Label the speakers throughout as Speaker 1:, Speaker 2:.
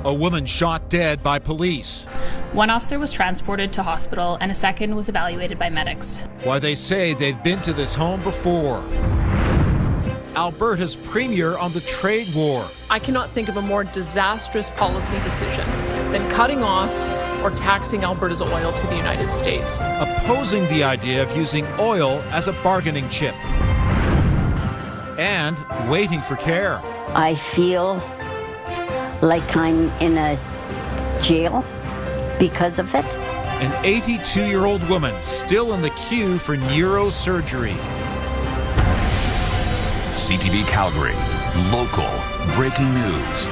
Speaker 1: A woman shot dead by police.
Speaker 2: One officer was transported to hospital and a second was evaluated by medics.
Speaker 1: Why they say they've been to this home before. Alberta's premier on the trade war.
Speaker 3: I cannot think of a more disastrous policy decision than cutting off or taxing Alberta's oil to the United States.
Speaker 1: Opposing the idea of using oil as a bargaining chip. And waiting for care.
Speaker 4: I feel like I'm in a jail because of it.
Speaker 1: An 82-year-old woman still in the queue for neurosurgery.
Speaker 5: CTV Calgary, local breaking news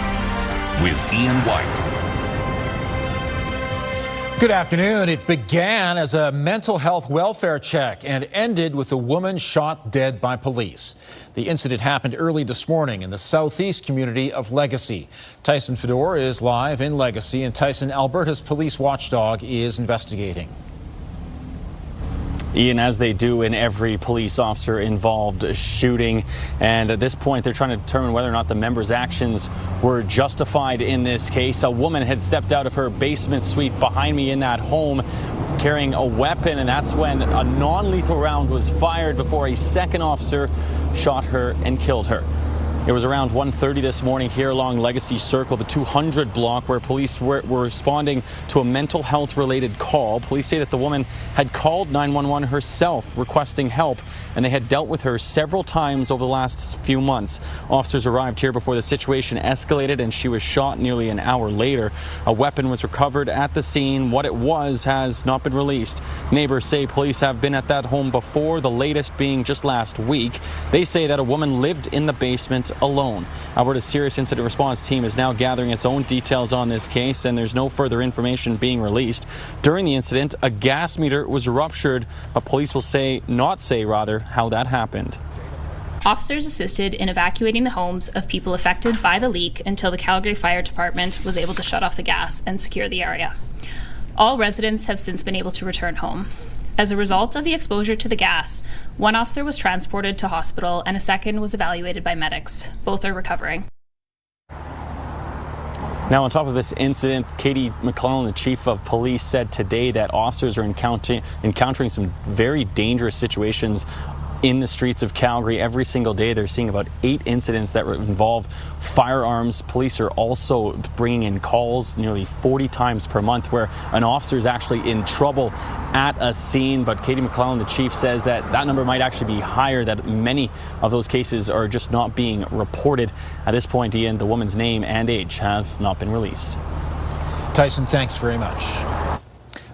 Speaker 5: with Ian White.
Speaker 6: Good afternoon. It began as a mental health welfare check and ended with a woman shot dead by police. The incident happened early this morning in the southeast community of Legacy. Tyson Fedor is live in Legacy, and Tyson, Alberta's police watchdog is investigating.
Speaker 7: Ian, as they do in every police officer involved shooting, and at this point they're trying to determine whether or not the member's actions were justified in this case. A woman had stepped out of her basement suite behind me in that home carrying a weapon, and that's when a non-lethal round was fired before a second officer shot her and killed her. It was around 1:30 this morning here along Legacy Circle, the 200 block, where police were responding to a mental health related call. Police say that the woman had called 911 herself requesting help, and they had dealt with her several times over the last few months. Officers arrived here before the situation escalated, and she was shot nearly an hour later. A weapon was recovered at the scene. What it was has not been released. Neighbors say police have been at that home before, the latest being just last week. They say that a woman lived in the basement alone. Alberta's Serious Incident Response Team is now gathering its own details on this case, and there's no further information being released. During the incident, a gas meter was ruptured, but police will not say how that happened.
Speaker 2: Officers assisted in evacuating the homes of people affected by the leak until the Calgary Fire Department was able to shut off the gas and secure the area. All residents have since been able to return home. As a result of the exposure to the gas, one officer was transported to hospital and a second was evaluated by medics. Both are recovering.
Speaker 7: Now, on top of this incident, Katie McClellan, the chief of police, said today that officers are encountering some very dangerous situations in the streets of Calgary. Every single day they're seeing about 8 incidents that involve firearms. Police are also bringing in calls nearly 40 times per month where an officer is actually in trouble at a scene. But Katie McClellan, the chief, says that number might actually be higher, that many of those cases are just not being reported. At this point, Ian, the woman's name and age have not been released.
Speaker 6: Tyson, thanks very much.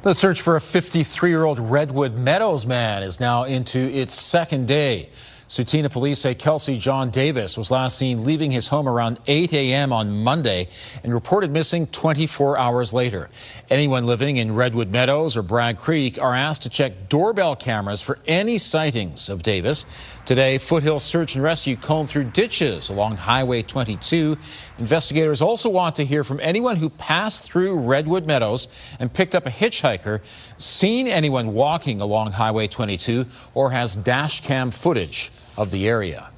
Speaker 6: The search for a 53-year-old Redwood Meadows man is now into its second day. Sutina police say Kelsey John Davis was last seen leaving his home around 8 a.m. on Monday and reported missing 24 hours later. Anyone living in Redwood Meadows or Bragg Creek are asked to check doorbell cameras for any sightings of Davis. Today, Foothill Search and Rescue combed through ditches along Highway 22. Investigators also want to hear from anyone who passed through Redwood Meadows and picked up a hitchhiker, seen anyone walking along Highway 22, or has dash cam footage of the area.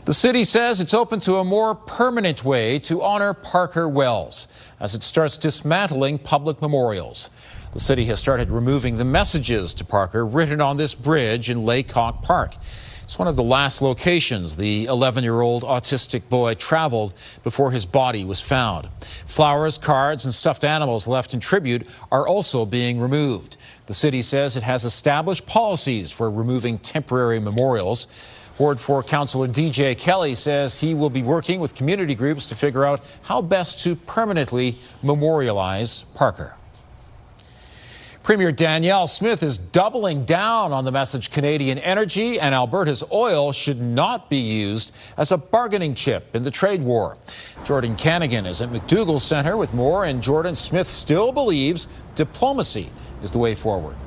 Speaker 6: The city says it's open to a more permanent way to honor Parker Wells as it starts dismantling public memorials. The city has started removing the messages to Parker written on this bridge in Laycock Park. It's one of the last locations the 11-year-old autistic boy traveled before his body was found. Flowers, cards, and stuffed animals left in tribute are also being removed. The city says it has established policies for removing temporary memorials. Ward 4 Councillor DJ Kelly says he will be working with community groups to figure out how best to permanently memorialize Parker. Premier Danielle Smith is doubling down on the message Canadian energy and Alberta's oil should not be used as a bargaining chip in the trade war. Jordan Canagan is at McDougall Centre with more, and Jordan, Smith still believes diplomacy is the way forward.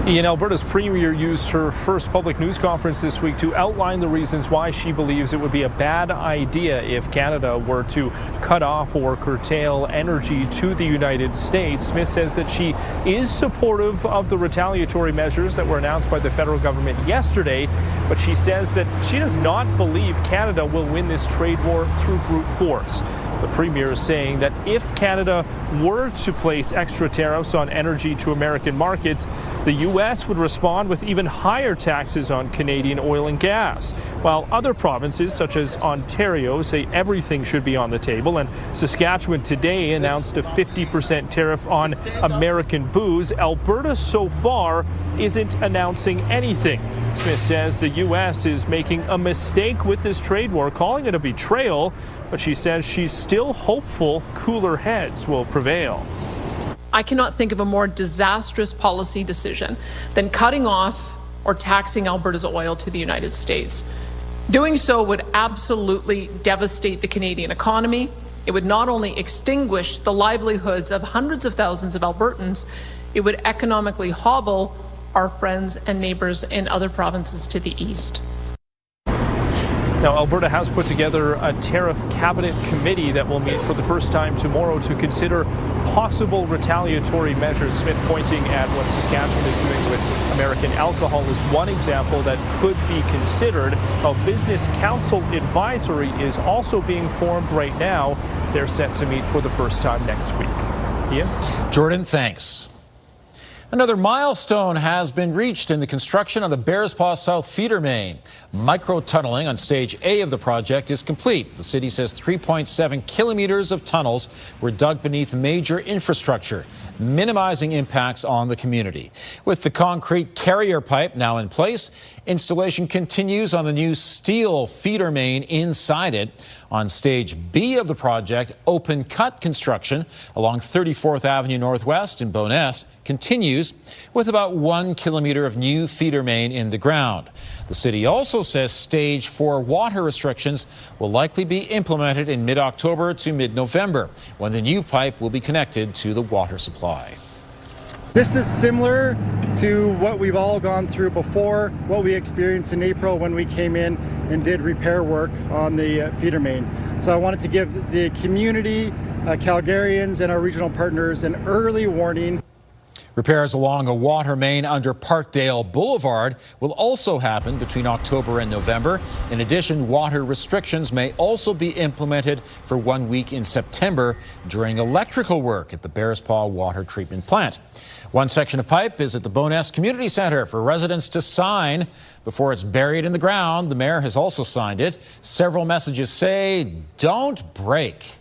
Speaker 8: Ian, Alberta's premier used her first public news conference this week to outline the reasons why she believes it would be a bad idea if Canada were to cut off or curtail energy to the United States. Smith says that she is supportive of the retaliatory measures that were announced by the federal government yesterday, but she says that she does not believe Canada will win this trade war through brute force. The Premier is saying that if Canada were to place extra tariffs on energy to American markets, the U.S. would respond with even higher taxes on Canadian oil and gas, while other provinces, such as Ontario, say everything should be on the table. And Saskatchewan today announced a 50% tariff on American booze. Alberta so far isn't announcing anything. Smith says the U.S. is making a mistake with this trade war, calling it a betrayal, but she says she's still hopeful cooler heads will prevail.
Speaker 3: I cannot think of a more disastrous policy decision than cutting off or taxing Alberta's oil to the United States. Doing so would absolutely devastate the Canadian economy. It would not only extinguish the livelihoods of hundreds of thousands of Albertans, it would economically hobble our friends and neighbors in other provinces to the east.
Speaker 8: Now, Alberta has put together a tariff cabinet committee that will meet for the first time tomorrow to consider possible retaliatory measures. Smith pointing at what Saskatchewan is doing with American alcohol is one example that could be considered. A business council advisory is also being formed right now. They're set to meet for the first time next week. Ian?
Speaker 6: Jordan, thanks. Another milestone has been reached in the construction of the Bears Paw South feeder main. Micro-tunneling on Stage A of the project is complete. The city says 3.7 kilometers of tunnels were dug beneath major infrastructure, minimizing impacts on the community. With the concrete carrier pipe now in place, installation continues on the new steel feeder main inside it. On Stage B of the project, open-cut construction along 34th Avenue Northwest in Bowness continues with about 1 kilometer of new feeder main in the ground. The city also says Stage 4 water restrictions will likely be implemented in mid-October to mid-November, when the new pipe will be connected to the water supply.
Speaker 9: This is similar to what we've all gone through before, what we experienced in April when we came in and did repair work on the feeder main. So I wanted to give the community, Calgarians and our regional partners an early warning.
Speaker 6: Repairs along a water main under Parkdale Boulevard will also happen between October and November. In addition, water restrictions may also be implemented for 1 week in September during electrical work at the Bears Paw water treatment plant. One section of pipe is at the Bowness Community Centre for residents to sign before it's buried in the ground. The mayor has also signed it. Several messages say, "Don't break."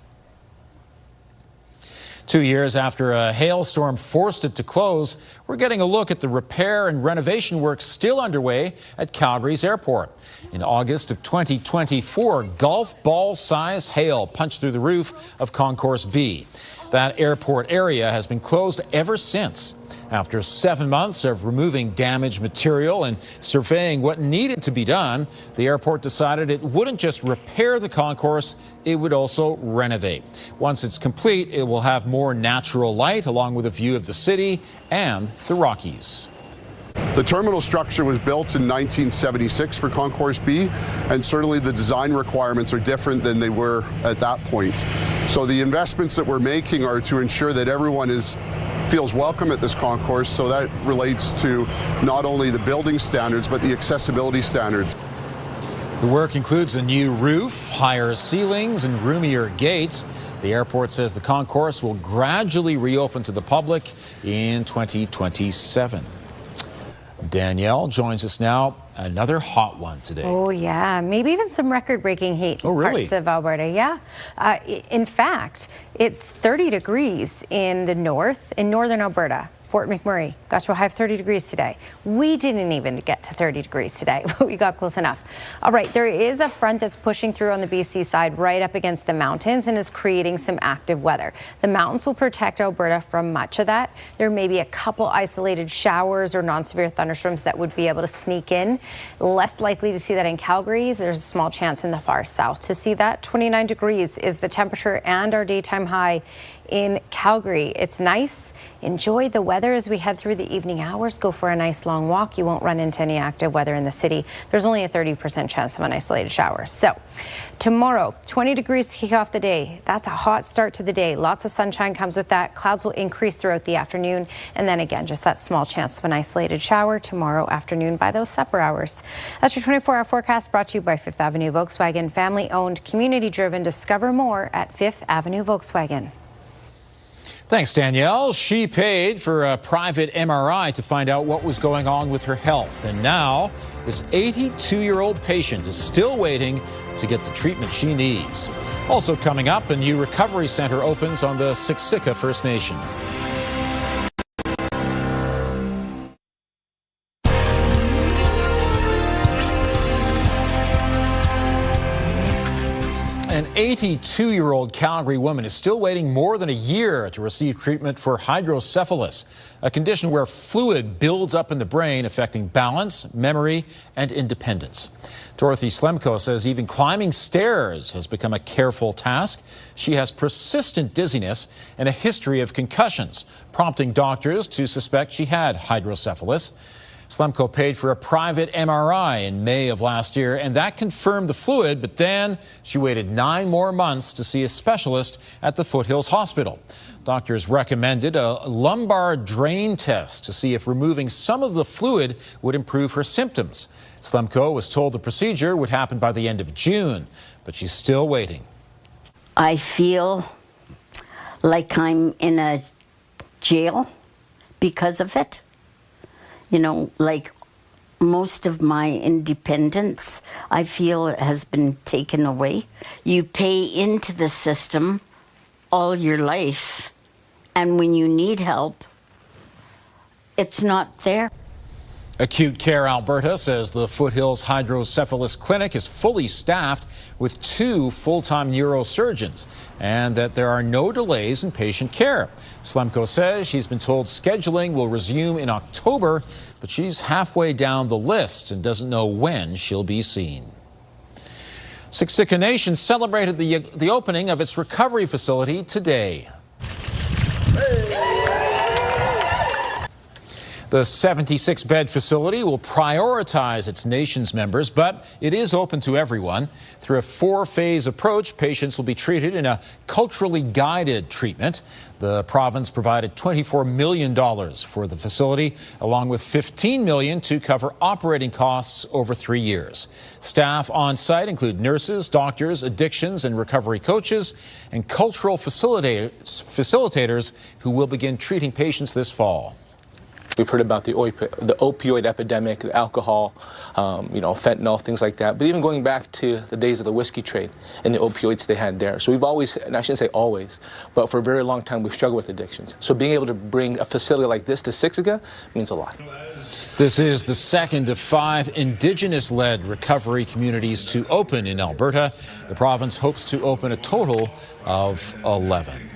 Speaker 6: 2 years after a hailstorm forced it to close, we're getting a look at the repair and renovation work still underway at Calgary's airport. In August of 2024, golf ball-sized hail punched through the roof of Concourse B. That airport area has been closed ever since. After 7 months of removing damaged material and surveying what needed to be done, the airport decided it wouldn't just repair the concourse, it would also renovate. Once it's complete, it will have more natural light along with a view of the city and the Rockies.
Speaker 10: The terminal structure was built in 1976 for Concourse B, and certainly the design requirements are different than they were at that point. So the investments that we're making are to ensure that everyone feels welcome at this concourse, so that relates to not only the building standards, but the accessibility standards.
Speaker 6: The work includes a new roof, higher ceilings, and roomier gates. The airport says the concourse will gradually reopen to the public in 2027. Danielle joins us now. Another hot one today.
Speaker 11: Oh, yeah. Maybe even some record-breaking heat in parts of Alberta. Yeah. In fact, it's 30 degrees in the north, in northern Alberta. Fort McMurray got to a high of 30 degrees today. We didn't even get to 30 degrees today, but we got close enough. All right, there is a front that's pushing through on the BC side right up against the mountains and is creating some active weather. The mountains will protect Alberta from much of that. There may be a couple isolated showers or non-severe thunderstorms that would be able to sneak in. Less likely to see that in Calgary. There's a small chance in the far south to see that. 29 degrees is the temperature and our daytime high in Calgary. It's nice. Enjoy the weather. weather as we head through the evening hours. Go for a nice long walk. You won't run into any active weather in the city. There's only a 30% chance of an isolated shower. So tomorrow, 20 degrees to kick off the day. That's a hot start to the day. Lots of sunshine comes with that. Clouds will increase throughout the afternoon. And then again, just that small chance of an isolated shower tomorrow afternoon by those supper hours. That's your 24-hour forecast brought to you by Fifth Avenue Volkswagen. Family-owned, community-driven. Discover more at Fifth Avenue Volkswagen.
Speaker 6: Thanks, Danielle. She paid for a private MRI to find out what was going on with her health. And now this 82-year-old patient is still waiting to get the treatment she needs. Also coming up, a new recovery center opens on the Siksika First Nation. An 82-year-old Calgary woman is still waiting more than a year to receive treatment for hydrocephalus, a condition where fluid builds up in the brain, affecting balance, memory, and independence. Dorothy Slemko says even climbing stairs has become a careful task. She has persistent dizziness and a history of concussions, prompting doctors to suspect she had hydrocephalus. Slemko paid for a private MRI in May of last year, and that confirmed the fluid, but then she waited 9 more months to see a specialist at the Foothills Hospital. Doctors recommended a lumbar drain test to see if removing some of the fluid would improve her symptoms. Slemko was told the procedure would happen by the end of June, but she's still waiting.
Speaker 4: I feel like I'm in a jail because of it. You know, like most of my independence, I feel has been taken away. You pay into the system all your life, and when you need help, it's not there.
Speaker 6: Acute Care Alberta says the Foothills Hydrocephalus Clinic is fully staffed with 2 full-time neurosurgeons and that there are no delays in patient care. Slemko says she's been told scheduling will resume in October, but she's halfway down the list and doesn't know when she'll be seen. Siksika Nation celebrated the opening of its recovery facility today. The 76-bed facility will prioritize its nation's members, but it is open to everyone. Through a 4-phase approach, patients will be treated in a culturally guided treatment. The province provided $24 million for the facility, along with $15 million to cover operating costs over 3 years. Staff on site include nurses, doctors, addictions and recovery coaches, and cultural facilitators who will begin treating patients this fall.
Speaker 12: We've heard about the opioid epidemic, the alcohol, fentanyl, things like that. But even going back to the days of the whiskey trade and the opioids they had there. So we've always, and I shouldn't say always, but for a very long time we've struggled with addictions. So being able to bring a facility like this to Siksika means a lot.
Speaker 6: This is the second of 5 Indigenous-led recovery communities to open in Alberta. The province hopes to open a total of 11.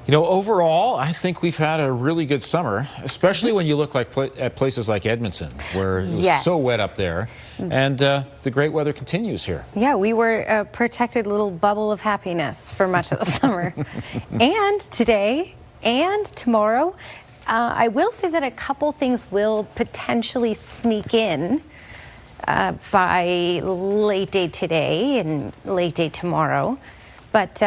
Speaker 6: You know, overall, I think we've had a really good summer, especially when you look at places like Edmonton, where it was so wet up there, and the great weather continues here.
Speaker 11: Yeah, we were a protected little bubble of happiness for much of the summer. And today and tomorrow, I will say that a couple things will potentially sneak in by late day today and late day tomorrow, but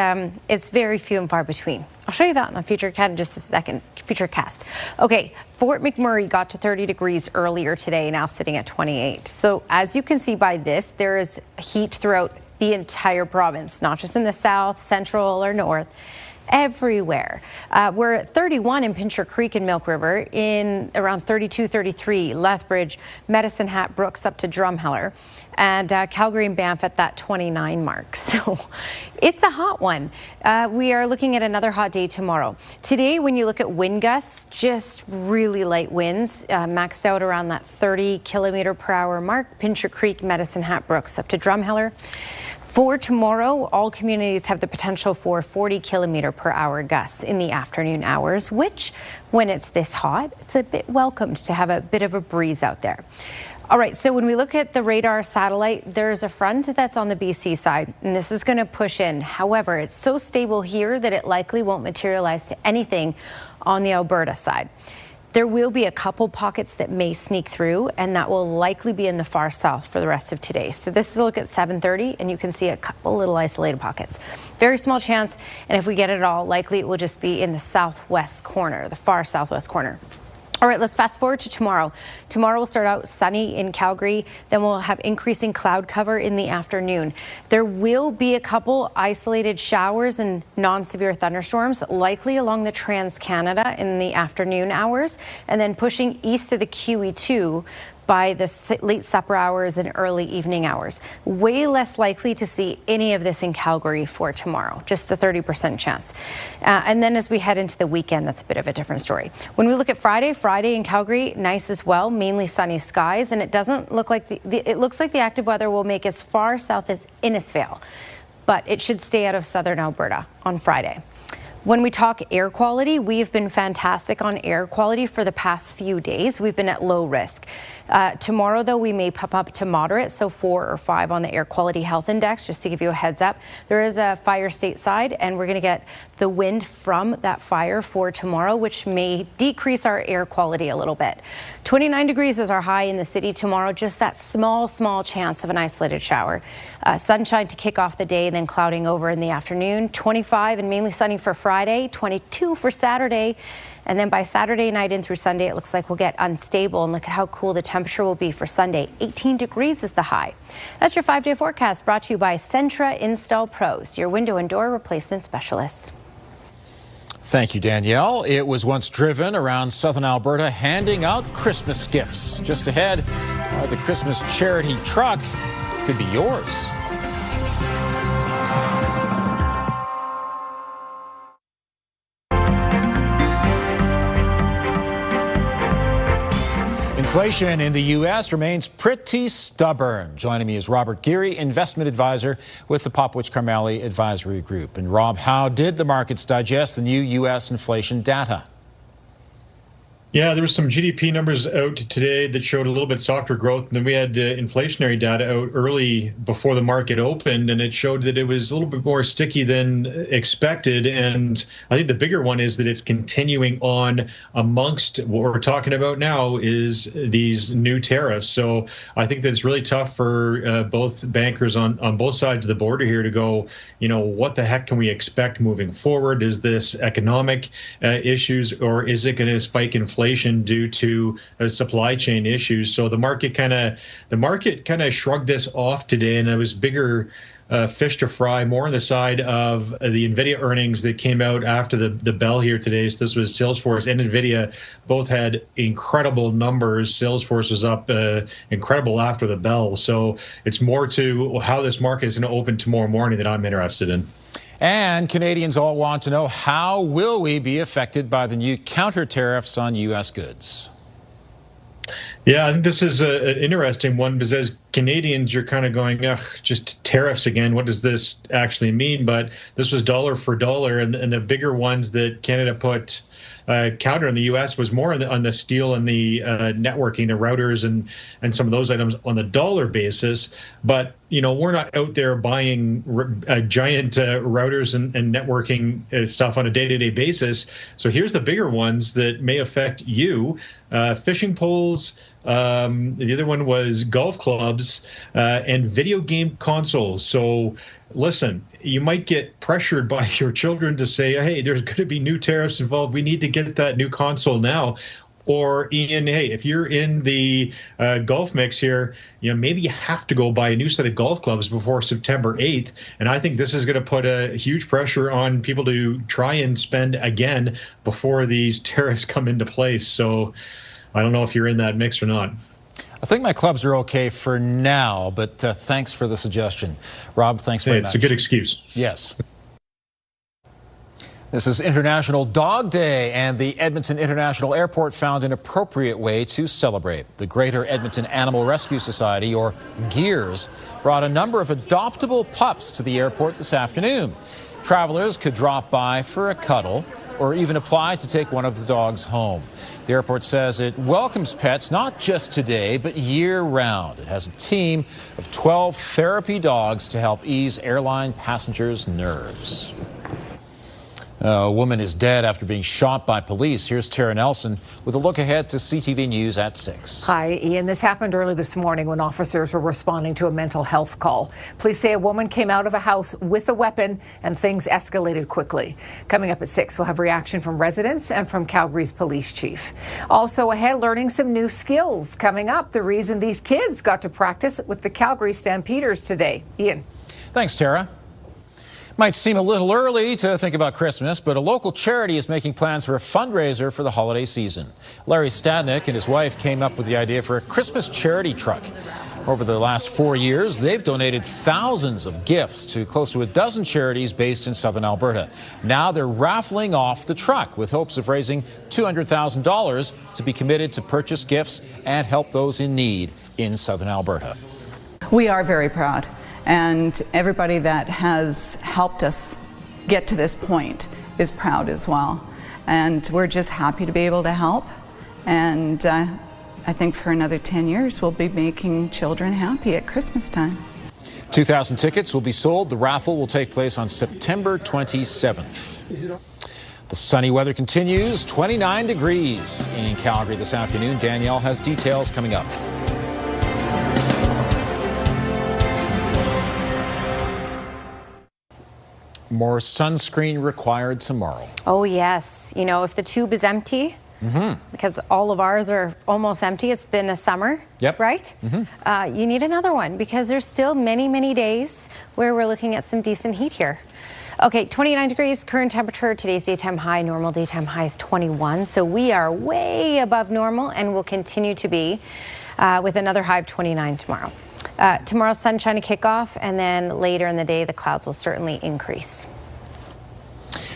Speaker 11: it's very few and far between. I'll show you that on the future cast in just a second. Futurecast. Okay, Fort McMurray got to 30 degrees earlier today, now sitting at 28. So as you can see by this, there is heat throughout the entire province, not just in the south, central, or north. Everywhere. We're at 31 in Pincher Creek and Milk River, in around 32, 33, Lethbridge, Medicine Hat, Brooks up to Drumheller, and Calgary and Banff at that 29 mark. So it's a hot one. We are looking at another hot day tomorrow. Today, when you look at wind gusts, just really light winds, maxed out around that 30 kilometer per hour mark. Pincher Creek, Medicine Hat, Brooks up to Drumheller. For tomorrow, all communities have the potential for 40 kilometer per hour gusts in the afternoon hours, which, when it's this hot, it's a bit welcomed to have a bit of a breeze out there. All right, so when we look at the radar satellite, there's a front that's on the BC side, and this is going to push in. However, it's so stable here that it likely won't materialize to anything on the Alberta side. There will be a couple pockets that may sneak through, and that will likely be in the far south for the rest of today. So this is a look at 7:30, and you can see a couple little isolated pockets. Very small chance, and if we get it at all, likely it will just be in the southwest corner, the far southwest corner. All right, let's fast forward to tomorrow. Tomorrow will start out sunny in Calgary, then we'll have increasing cloud cover in the afternoon. There will be a couple isolated showers and non-severe thunderstorms, likely along the Trans-Canada in the afternoon hours, and then pushing east of the QE2 by the late supper hours and early evening hours. Way less likely to see any of this in Calgary for tomorrow, just a 30% chance. And then as we head into the weekend, that's a bit of a different story. When we look at Friday in Calgary, nice as well, mainly sunny skies, and it doesn't look like it looks like the active weather will make as far south as Innisfail, but it should stay out of southern Alberta on Friday. When we talk air quality, we've been fantastic on air quality for the past few days. We've been at low risk. Tomorrow, though, we may pop up to moderate, so 4 or 5 on the air quality health index, just to give you a heads up. There is a fire stateside, and we're going to get the wind from that fire for tomorrow, which may decrease our air quality a little bit. 29 degrees is our high in the city tomorrow, just that small chance of an isolated shower. Sunshine to kick off the day, then clouding over in the afternoon. 25 and mainly sunny for Friday, 22 for Saturday. And then by Saturday night and through Sunday, it looks like we'll get unstable. And look at how cool the temperature will be for Sunday. 18 degrees is the high. That's your 5-day forecast, brought to you by Centra Install Pros, your window and door replacement specialist.
Speaker 6: Thank you, Danielle. It was once driven around southern Alberta handing out Christmas gifts. Just ahead, the Christmas charity truck could be yours. Inflation in the U.S. remains pretty stubborn. Joining me is Robert Geary, investment advisor with the Popwich-Carmeli Advisory Group. And Rob, how did the markets digest the new U.S. inflation data?
Speaker 13: Yeah, there was some GDP numbers out today that showed a little bit softer growth. And then we had inflationary data out early before the market opened, and it showed that it was a little bit more sticky than expected. And I think the bigger one is that it's continuing on amongst what we're talking about now is these new tariffs. So I think that it's really tough for both bankers on both sides of the border here to go, what the heck can we expect moving forward? Is this economic issues, or is it going to spike inflation due to supply chain issues? So the market kind of shrugged this off today, and it was bigger fish to fry, more on the side of the NVIDIA earnings that came out after the bell here today. So this was Salesforce and NVIDIA both had incredible numbers. Salesforce was up incredible after the bell. So it's more to how this market is going to open tomorrow morning that I'm interested in.
Speaker 6: And Canadians all want to know, how will we be affected by the new counter tariffs on U.S. goods?
Speaker 13: Yeah, I think this is an interesting one, because as Canadians, you're kind of going, just tariffs again. What does this actually mean? But this was dollar for dollar, and the bigger ones that Canada put counter in the U.S. was more on the steel and the networking, the routers and some of those items on the dollar basis. But we're not out there buying giant routers and networking stuff on a day-to-day basis. So here's the bigger ones that may affect you: fishing poles. The other one was golf clubs and video game consoles. So listen, you might get pressured by your children to say, hey, there's going to be new tariffs involved. We need to get that new console now. Or Ian, hey, if you're in the golf mix here, maybe you have to go buy a new set of golf clubs before September 8th. And I think this is going to put a huge pressure on people to try and spend again before these tariffs come into place. So I don't know if you're in that mix or not.
Speaker 6: I think my clubs are okay for now, but thanks for the suggestion. Rob, thanks very much.
Speaker 13: It's a good excuse.
Speaker 6: Yes. This is International Dog Day, and the Edmonton International Airport found an appropriate way to celebrate. The Greater Edmonton Animal Rescue Society, or GEARS, brought a number of adoptable pups to the airport this afternoon. Travelers could drop by for a cuddle or even apply to take one of the dogs home. The airport says it welcomes pets not just today, but year-round. It has a team of 12 therapy dogs to help ease airline passengers' nerves. A woman is dead after being shot by police. Here's Tara Nelson with a look ahead to CTV News at 6.
Speaker 14: Hi, Ian. This happened early this morning when officers were responding to a mental health call. Police say a woman came out of a house with a weapon and things escalated quickly. Coming up at 6, we'll have reaction from residents and from Calgary's police chief. Also ahead, learning some new skills. Coming up, the reason these kids got to practice with the Calgary Stampeders today. Ian.
Speaker 6: Thanks, Tara. Might seem a little early to think about Christmas, but a local charity is making plans for a fundraiser for the holiday season. Larry Stadnick and his wife came up with the idea for a Christmas charity truck. Over the last 4 years, they've donated thousands of gifts to close to a dozen charities based in southern Alberta. Now they're raffling off the truck with hopes of raising $200,000 to be committed to purchase gifts and help those in need in southern Alberta.
Speaker 15: We are very proud. And everybody that has helped us get to this point is proud as well. And we're just happy to be able to help. And I think for another 10 years, we'll be making children happy at Christmas time.
Speaker 6: 2,000 tickets will be sold. The raffle will take place on September 27th. The sunny weather continues, 29 degrees in Calgary this afternoon. Danielle has details coming up. More sunscreen required tomorrow.
Speaker 11: Oh, yes. You know, if the tube is empty, because all of ours are almost empty, it's been a summer, right? You need another one because there's still many, many days where we're looking at some decent heat here. Okay, 29 degrees, current temperature, today's daytime high, normal daytime high is 21. So we are way above normal and will continue to be with another high of 29 tomorrow. Tomorrow's sunshine to kick off, and then later in the day, the clouds will certainly increase.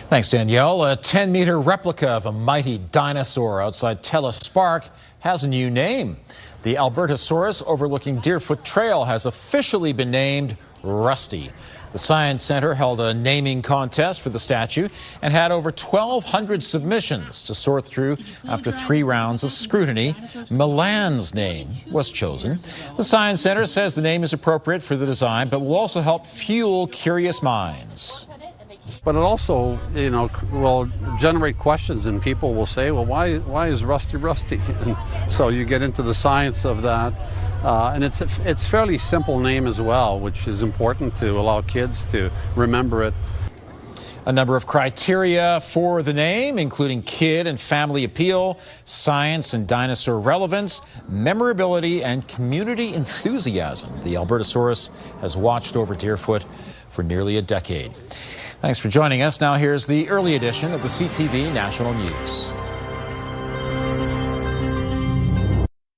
Speaker 6: Thanks, Danielle. A 10-meter replica of a mighty dinosaur outside Telus Park has a new name. The Albertosaurus overlooking Deerfoot Trail has officially been named Rusty. The Science Centre held a naming contest for the statue and had over 1,200 submissions to sort through. After 3 rounds of scrutiny, Milan's name was chosen. The Science Centre says the name is appropriate for the design, but will also help fuel curious minds.
Speaker 16: But it also, you know, will generate questions, and people will say, well, why is Rusty Rusty? And so you get into the science of that. And it's a fairly simple name as well, which is important to allow kids to remember it.
Speaker 6: A number of criteria for the name, including kid and family appeal, science and dinosaur relevance, memorability, and community enthusiasm. The Albertosaurus has watched over Deerfoot for nearly a decade. Thanks for joining us. Now here's the early edition of the CTV National News.